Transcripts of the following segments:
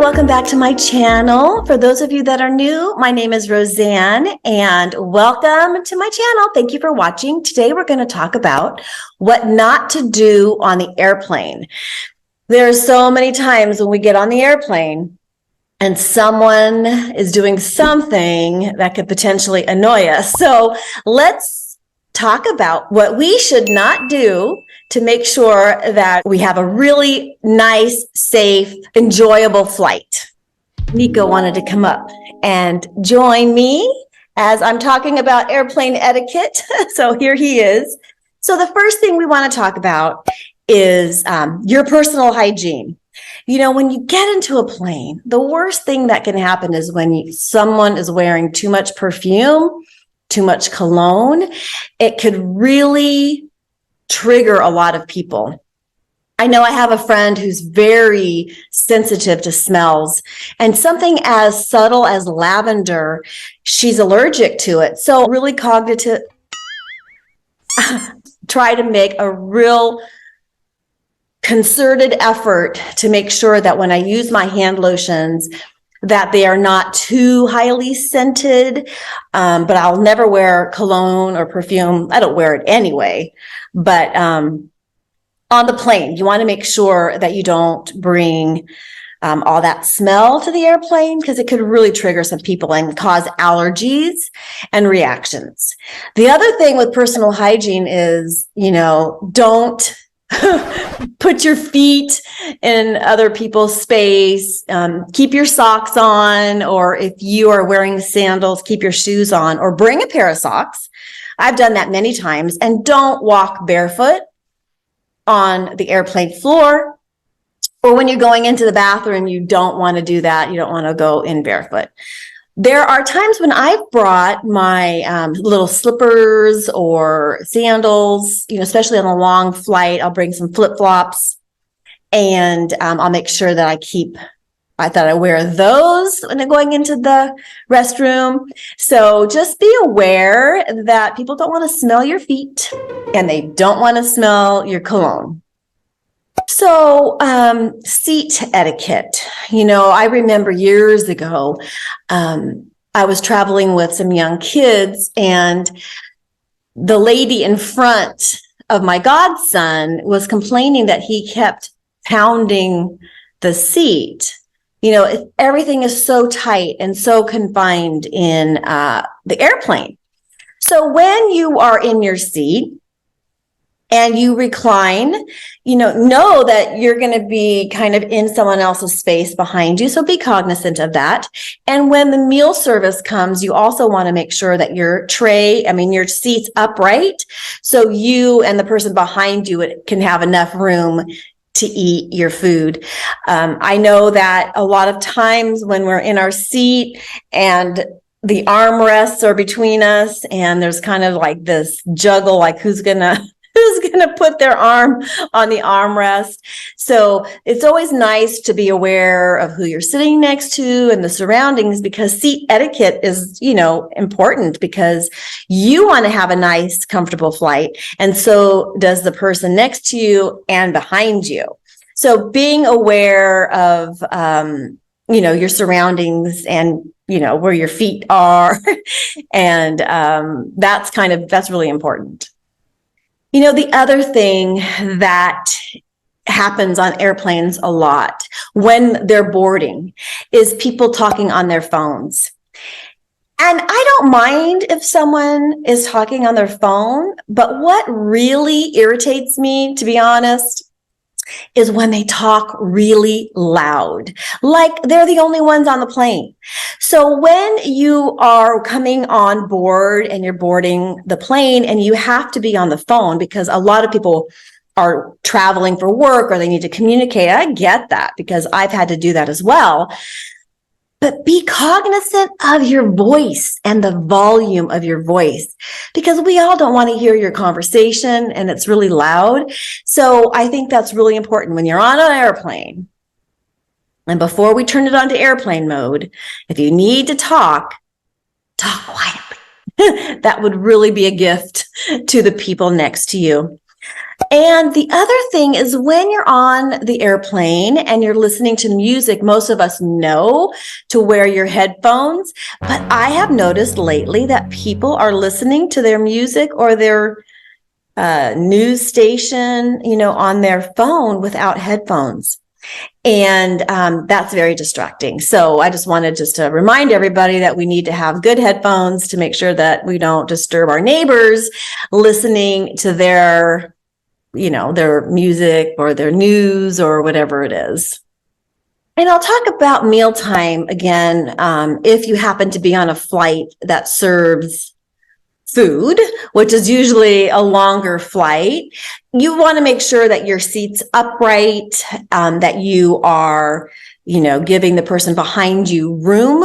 welcome back to my channel. For those of you that are new, my name is RoseAnne and welcome to my channel. Thank you for watching. Today we're going to talk about what not to do on the airplane. There's so many times when we get on the airplane and someone is doing something that could potentially annoy us. So let's talk about what we should not do to make sure that we have a really nice, safe, enjoyable flight. Nico wanted to come up and join me as I'm talking about airplane etiquette. So here he is. So the first thing we want to talk about is your personal hygiene. You know, when you get into a plane, the worst thing that can happen is when someone is wearing too much perfume, too much cologne. It could really trigger a lot of people. I know I have a friend who's very sensitive to smells, and something as subtle as lavender, she's allergic to it. So really cognitive, try to make a real concerted effort to make sure that when I use my hand lotions, that they are not too highly scented, but I'll never wear cologne or perfume. I don't wear it anyway. But on the plane, you want to make sure that you don't bring all that smell to the airplane, because it could really trigger some people and cause allergies and reactions. The other thing with personal hygiene is, you know, don't put your feet in other people's space. Keep your socks on, or if you are wearing sandals, keep your shoes on, or bring a pair of socks. I've done that many times. And don't walk barefoot on the airplane floor, or when you're going into the bathroom, you don't want to do that. You don't want to go in barefoot. There are times when I've brought my little slippers or sandals, you know, especially on a long flight. I'll bring some flip-flops, and I'll make sure that I wear those when I'm going into the restroom. So just be aware that people don't want to smell your feet and they don't want to smell your cologne. So, seat etiquette. You know, I remember years ago, I was traveling with some young kids, and the lady in front of my godson was complaining that he kept pounding the seat. You know, everything is so tight and so confined in the airplane. So when you are in your seat and you recline, you know that you're going to be kind of in someone else's space behind you. So be cognizant of that. And when the meal service comes, you also want to make sure that your seat's upright, so you and the person behind you can have enough room to eat your food. I know that a lot of times when we're in our seat and the armrests are between us, and there's kind of like this juggle, like who's gonna put their arm on the armrest. So it's always nice to be aware of who you're sitting next to and the surroundings, because seat etiquette is, you know, important, because you want to have a nice, comfortable flight. And so does the person next to you and behind you. So being aware of, your surroundings and, you know, where your feet are. And that's really important. You know, the other thing that happens on airplanes a lot when they're boarding is people talking on their phones. And I don't mind if someone is talking on their phone, but what really irritates me, to be honest, is when they talk really loud, like they're the only ones on the plane. So when you are coming on board and you're boarding the plane and you have to be on the phone, because a lot of people are traveling for work or they need to communicate. I get that, because I've had to do that as well. But be cognizant of your voice and the volume of your voice, because we all don't want to hear your conversation and it's really loud. So I think that's really important when you're on an airplane. And before we turn it on to airplane mode, if you need to talk quietly. That would really be a gift to the people next to you. And the other thing is when you're on the airplane and you're listening to music, most of us know to wear your headphones. But I have noticed lately that people are listening to their music or their news station, on their phone without headphones. And that's very distracting. So I just wanted to remind everybody that we need to have good headphones to make sure that we don't disturb our neighbors listening to their music or their news or whatever it is. And I'll talk about mealtime again. If you happen to be on a flight that serves food, which is usually a longer flight, you want to make sure that your seat's upright, that you are, giving the person behind you room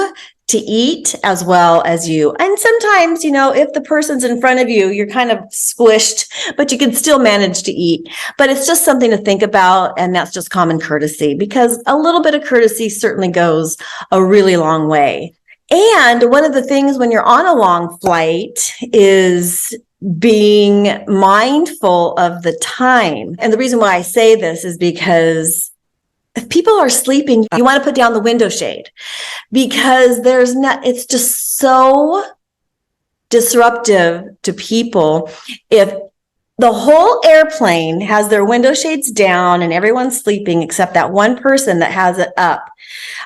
to eat as well as you. And sometimes, if the person's in front of you, you're kind of squished, but you can still manage to eat. But it's just something to think about. And that's just common courtesy, because a little bit of courtesy certainly goes a really long way. And one of the things when you're on a long flight is being mindful of the time. And the reason why I say this is because if people are sleeping, you want to put down the window shade, because it's just so disruptive to people if the whole airplane has their window shades down and everyone's sleeping except that one person that has it up.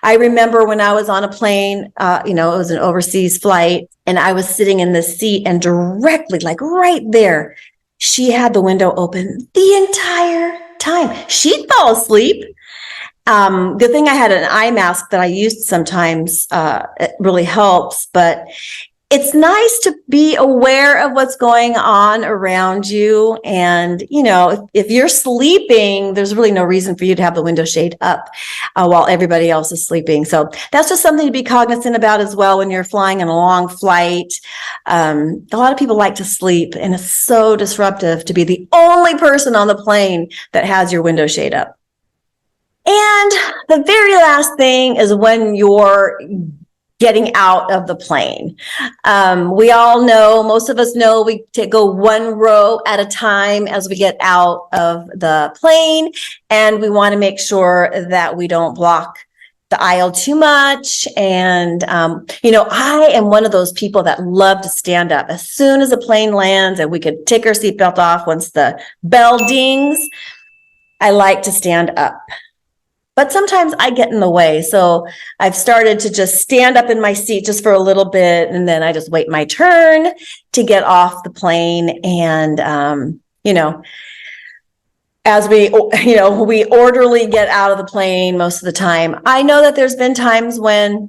I remember when I was on a plane, it was an overseas flight, and I was sitting in the seat, and directly, like right there, she had the window open the entire time. She'd fall asleep. Good thing I had an eye mask that I used sometimes. It really helps, but it's nice to be aware of what's going on around you. And, if you're sleeping, there's really no reason for you to have the window shade up while everybody else is sleeping. So that's just something to be cognizant about as well when you're flying in a long flight. A lot of people like to sleep, and it's so disruptive to be the only person on the plane that has your window shade up. And the very last thing is when you're getting out of the plane. We all know, most of us know, we go one row at a time as we get out of the plane, and we want to make sure that we don't block the aisle too much. And, I am one of those people that love to stand up as soon as a plane lands and we could take our seatbelt off once the bell dings. I like to stand up. But sometimes I get in the way. So I've started to just stand up in my seat just for a little bit, and then I just wait my turn to get off the plane. And, as we orderly get out of the plane most of the time. I know that there's been times when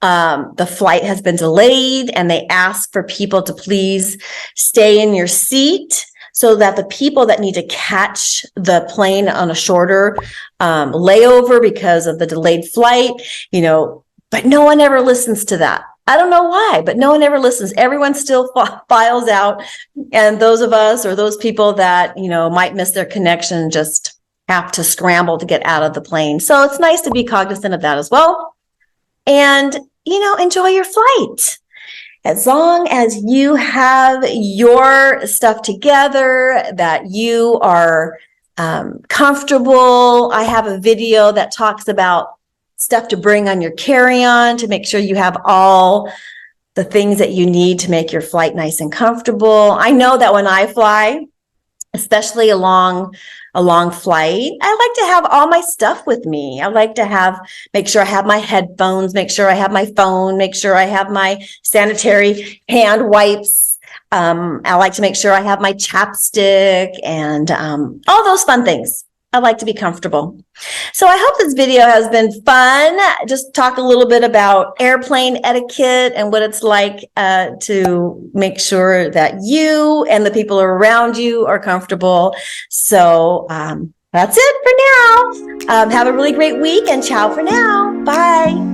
the flight has been delayed and they ask for people to please stay in your seat, so that the people that need to catch the plane on a shorter layover because of the delayed flight, but no one ever listens to that. I don't know why, but no one ever listens. Everyone still files out. And those of us, or those people that, might miss their connection, just have to scramble to get out of the plane. So it's nice to be cognizant of that as well. And, enjoy your flight. As long as you have your stuff together, that you are comfortable. I have a video that talks about stuff to bring on your carry-on to make sure you have all the things that you need to make your flight nice and comfortable. I know that when I fly, especially a long flight, I like to have all my stuff with me. I like to make sure I have my headphones, make sure I have my phone, make sure I have my sanitary hand wipes. I like to make sure I have my chapstick and all those fun things. I like to be comfortable. So I hope this video has been fun. Just talk a little bit about airplane etiquette and what it's like to make sure that you and the people around you are comfortable. So that's it for now. Have a really great week, and ciao for now. Bye.